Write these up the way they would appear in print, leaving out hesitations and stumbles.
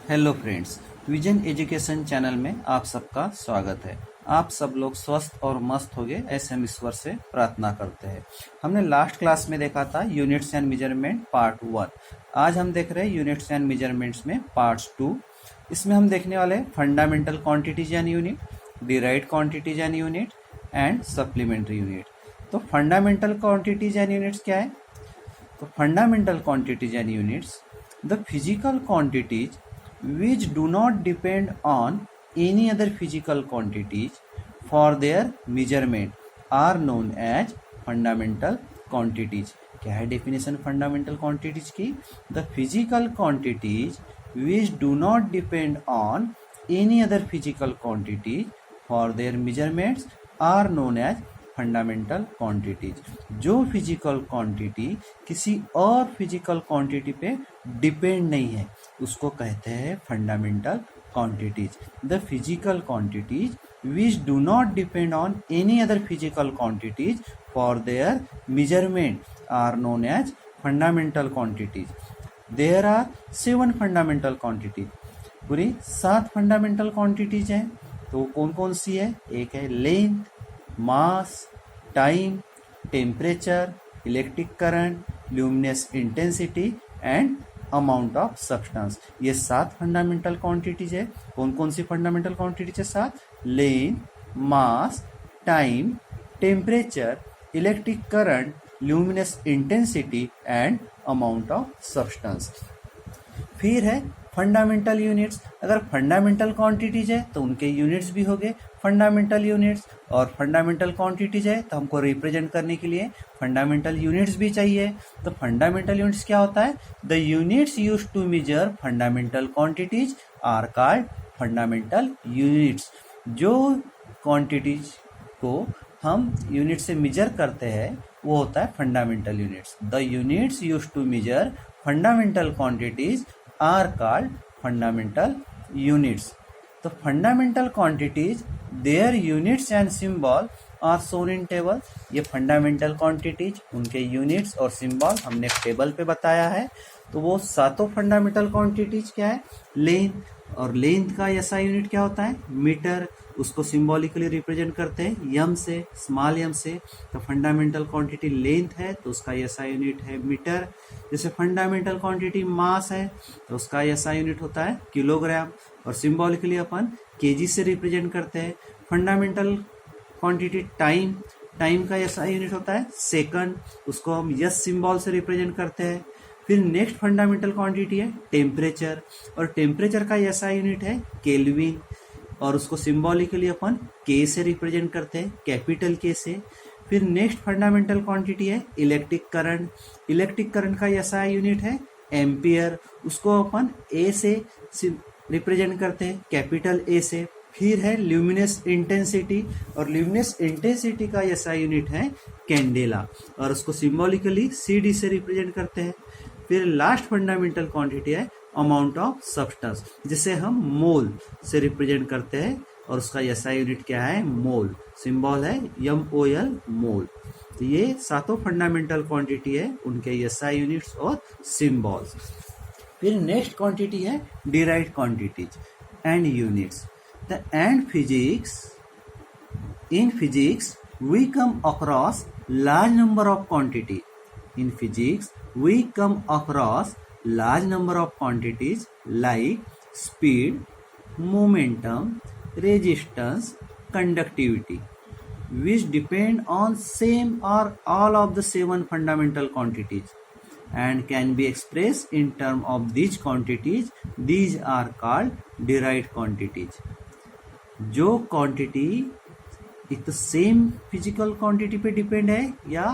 Hello friends, vision education channel में आप सबका स्वागत है। आप सब लोग स्वस्थ और मस्त हो गए ऐसे हम ईश्वर से प्रार्थना करते हैं। हमने लास्ट क्लास में देखा था यूनिट्स एंड मेजरमेंट पार्ट 1। आज हम देख रहे हैं यूनिट्स एंड मेजरमेंट्स में पार्ट्स 2। इसमें हम देखने वाले हैं fundamental quantities and unit, derived quantities and unit and supplementary unit. तो फंडामेंटल क्वांटिटीज एंड यूनिट्स क्या है? तो fundamental quantities and units the physical quantities which do not depend on any other physical quantities for their measurement are known as fundamental quantities। क्या है definition fundamental quantities की? The physical quantities which do not depend on any other physical quantities for their measurements are known as fundamental quantities. जो physical quantity किसी और physical quantity पे depend नहीं है उसको कहते हैं fundamental quantities. The physical quantities which do not depend on any other physical quantities for their measurement are known as fundamental quantities. There are 7 fundamental quantities. पूरी 7 fundamental quantities हैं। तो कौन कौन सी है? एक है length, mass, time, temperature, electric current, luminous intensity and amount of substance. ये 7 fundamental quantities है। कौन कौन सी फंडामेंटल क्वांटिटीज है? 7। Length, mass, time, temperature, electric current, luminous intensity and amount of substance. फिर है फंडामेंटल यूनिट्स। अगर फंडामेंटल क्वांटिटीज है तो उनके यूनिट्स भी हो गए फंडामेंटल यूनिट्स, और फंडामेंटल क्वांटिटीज है तो हमको रिप्रेजेंट करने के लिए फंडामेंटल यूनिट्स भी चाहिए। तो फंडामेंटल यूनिट्स क्या होता है? The units used to measure fundamental quantities are called fundamental units. जो क्वांटिटीज को हम यूनिट से मेजर करते हैं वो होता है fundamental units. The units used to measure fundamental quantities are called fundamental units. तो fundamental quantities their units and symbol are shown in table. ये फंडामेंटल क्वांटिटीज उनके यूनिट्स और सिंबल हमने टेबल पे बताया है। तो वो 7 फंडामेंटल क्वांटिटीज क्या है? लेंथ, और लेंथ का एसआई यूनिट क्या होता है? मीटर। उसको सिंबॉलिकली रिप्रेजेंट करते हैं यम से, स्मॉल यम से। तो फंडामेंटल क्वांटिटी लेंथ है तो उसका एसआई यूनिट है मीटर। जैसे फंडामेंटल क्वांटिटी मास है तो उसका एसआई यूनिट होता है किलोग्राम, और सिंबॉलिकली अपन केजी से रिप्रेजेंट करते हैं। फंडामेंटल क्वांटिटी टाइम, टाइम का एसआई यूनिट होता है सेकंड, उसको हम यस सिंबल से रिप्रेजेंट करते हैं। फिर नेक्स्ट फंडामेंटल क्वांटिटी है टेम्परेचर, और टेम्परेचर का एसआई यूनिट है केल्विन, और उसको सिंबॉलिकली अपन के से रिप्रेजेंट करते हैं, कैपिटल के से। फिर नेक्स्ट फंडामेंटल क्वांटिटी है इलेक्ट्रिक करंट। इलेक्ट्रिक करंट का एसआई यूनिट है एम्पियर, उसको अपन ए से रिप्रेजेंट करते हैं, कैपिटल ए से। फिर है ल्यूमिनस इंटेंसिटी, और ल्यूमिनस इंटेंसिटी का एसआई यूनिट है कैंडेला, और उसको सिंबॉलिकली सीडी से रिप्रेजेंट करते हैं। फिर लास्ट फंडामेंटल क्वांटिटी है अमाउंट ऑफ सब्सटेंस, जिसे हम मोल से रिप्रेजेंट करते हैं, और उसका एसआई यूनिट क्या है? मोल। सिंबल है MOL, मोल। तो ये 7 फंडामेंटल क्वांटिटी है, उनके एसआई यूनिट्स और सिंबल्स। फिर नेक्स्ट क्वांटिटी है derived quantities and units. The end physics, in physics we come across large number of quantity. In physics we come across large number of quantities like speed, momentum, resistance, conductivity, which depend on same or all of the 7 fundamental quantities and can be expressed in terms of these quantities. These are called derived quantities. जो quantity एक तो same physical quantity पे depend है या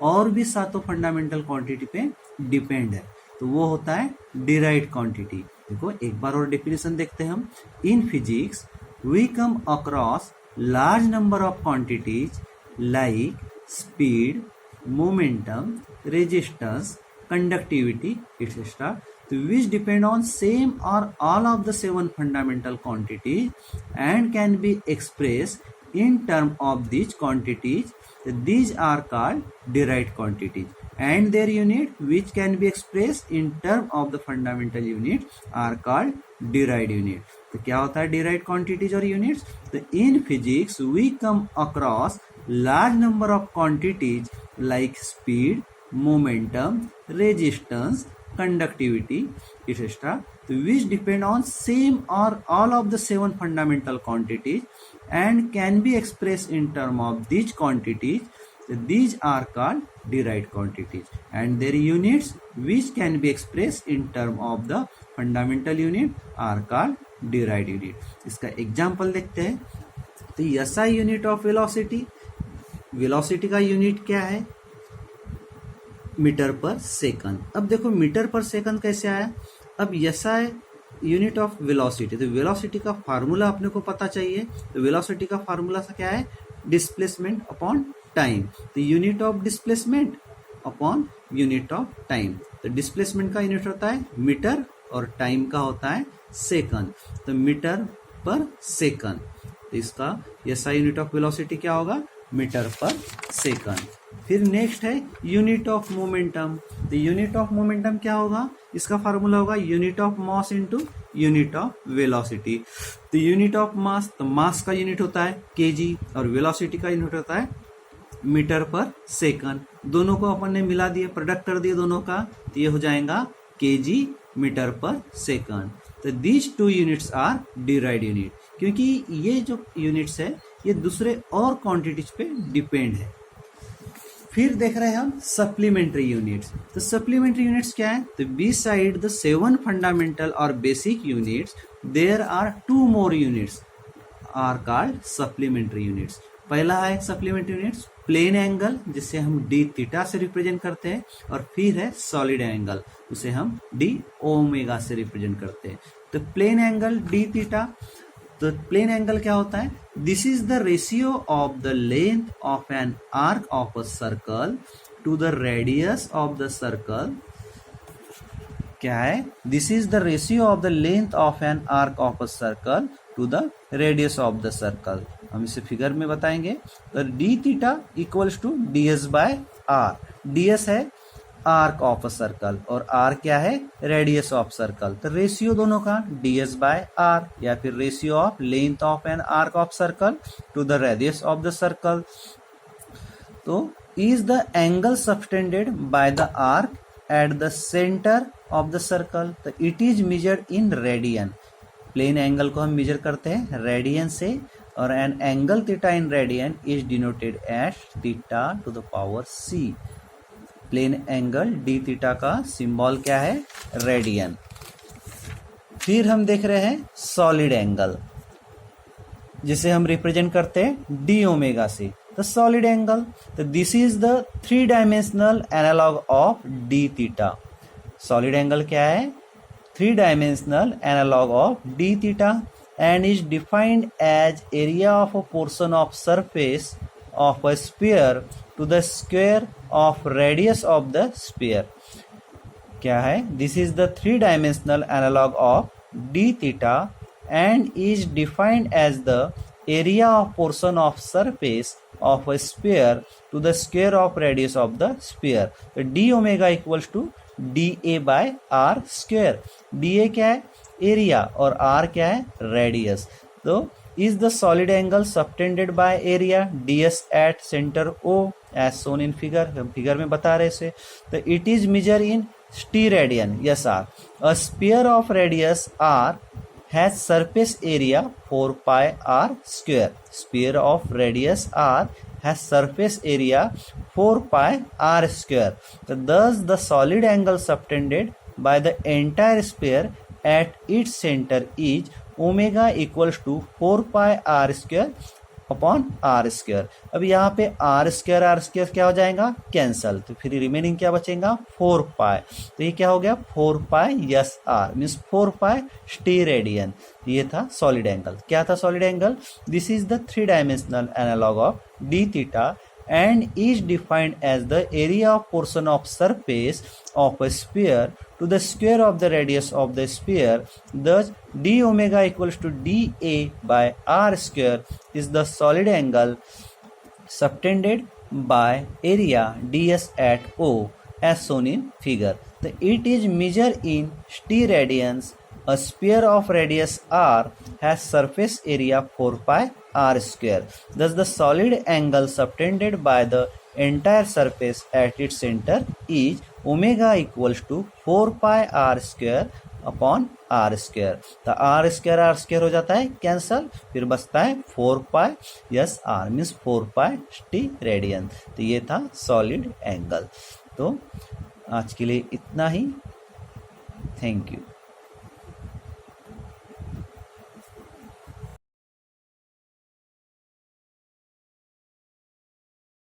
और भी 7 fundamental quantity पे depend है, तो वो होता है डिराइव्ड क्वांटिटी। देखो एक बार और डेफिनेशन देखते हैं हम। In physics we come across large number of quantities like speed, momentum, resistance, conductivity, etc., which depend on same or all of the 7 fundamental quantities and can be expressed in terms of these quantities. These are called derived quantities. and their unit which can be expressed in term of the fundamental unit are called derived unit. तो क्या होता है derived quantities और units? तो in physics we come across large number of quantities like speed, momentum, resistance, conductivity, etc. which depend on same or all of the 7 fundamental quantities and can be expressed in term of these quantities. So these are called derived quantities and their units which can be expressed in term of the fundamental unit are called derived unit. इसका example देखते हैं. तो SI unit of velocity, velocity का unit क्या है? Metre पर second. अब देखो मीटर पर सेकंड कैसे आया? अब SI यूनिट ऑफ वेलोसिटी, तो वेलोसिटी का फार्मूला अपने को पता चाहिए. तो वेलोसिटी का फार्मूला क्या है? Displacement upon time. तो unit of displacement upon unit of time. तो डिस्प्लेसमेंट का यूनिट होता है मीटर और टाइम का होता है सेकंड. तो मीटर पर सेकंड. तो इसका SI यूनिट ऑफ वेलोसिटी क्या होगा? मीटर पर सेकंड. फिर नेक्स्ट है यूनिट ऑफ मोमेंटम. तो यूनिट ऑफ मोमेंटम क्या होगा? इसका फार्मूला होगा unit of mass into unit of velocity. तो यूनिट ऑफ मास, तो मास का यूनिट होता है केजी और वेलोसिटी का यूनिट होता है मीटर पर सेकंड. दोनों को अपन ने मिला दिए, प्रोडक्ट कर दिए दोनों का, तो ये हो जाएगा केजी मीटर पर सेकंड. तो these two units are derived unit, क्योंकि ये जो यूनिट्स है ये दूसरे और क्वांटिटीज पे डिपेंड है. फिर देख रहे हैं हम सप्लीमेंट्री यूनिट्स. तो सप्लीमेंट्री यूनिट्स क्या है? तो बिसाइड द 7 फंडामेंटल और basic units there are 2 more units are called supplementary units. पहला है सप्लीमेंट्री यूनिट्स प्लेन एंगल, जिसे हम डी थीटा से रिप्रेजेंट करते हैं, और फिर है सॉलिड एंगल, उसे हम डी ओमेगा से रिप्रेजेंट करते हैं. तो प्लेन एंगल डी थीटा, तो प्लेन एंगल क्या होता है? This is the ratio of the length of an arc of a circle to the radius of the circle. क्या है? This is the ratio of the length of an arc of a circle to the radius of the circle. हम इसे figure में बताएंगे. तो d theta equals to d S by r. D S है arc of a circle और R क्या है? Radius of circle. तो रेशियो दोनों का डी एस बाय आर, या फिर ratio of length of an arc of circle to the radius of the circle. तो is the angle subtended by the arc at the centre of the circle. तो it is measured in radian. Plane angle को हम measure करते हैं radian से, और an angle theta in radian is denoted as theta to the power c. Plane angle d theta का symbol क्या है? रेडियन. फिर हम देख रहे हैं सॉलिड एंगल, जिसे हम रिप्रेजेंट करते हैं डी ओमेगा से. तो सॉलिड एंगल, तो this is the 3 dimensional analog of d theta. Solid angle क्या है? 3 dimensional analog of d theta and is defined as area of a portion of surface of a sphere to the square of radius of the sphere. क्या है? This is the 3-dimensional analog of d theta and is defined as the area of portion of surface of a sphere to the square of radius of the sphere. तो d omega equals to dA by r square. dA क्या है? Area, और R क्या है? Radius. तो is the solid angle subtended by area ds at centre O as shown in figure. हम figure में बता रहे से. तो it is measure in steradian. Yes r. A sphere of radius r has surface area 4 pi r square. Sphere of radius r has surface area 4 pi r square. So thus the solid angle subtended by the entire sphere at its center is omega equals to 4 pi r square upon r square. अब यहाँ पे r square क्या हो जाएगा? Cancel. तो फिर remaining क्या बचेगा? 4 pi. तो ये क्या हो गया? 4 pi yes r means 4 pi steradian. ये था सॉलिड एंगल. क्या था solid angle? This is the 3 dimensional analog of d theta and is defined as the area of portion of surface of a sphere to the square of the radius of the sphere. Thus d omega equals to dA by r square is the solid angle subtended by area ds at O as shown in figure. It is measured in T radians. A sphere of radius r has surface area 4 pi r square. Thus, the solid angle subtended by the entire surface at its center is omega equals to 4 pi r square upon r square. तो r square हो जाता है cancel, फिर बचता है 4 pi yes r means 4 pi t radian. तो ये था सॉलिड एंगल। तो आज के लिए इतना ही, थैंक यू।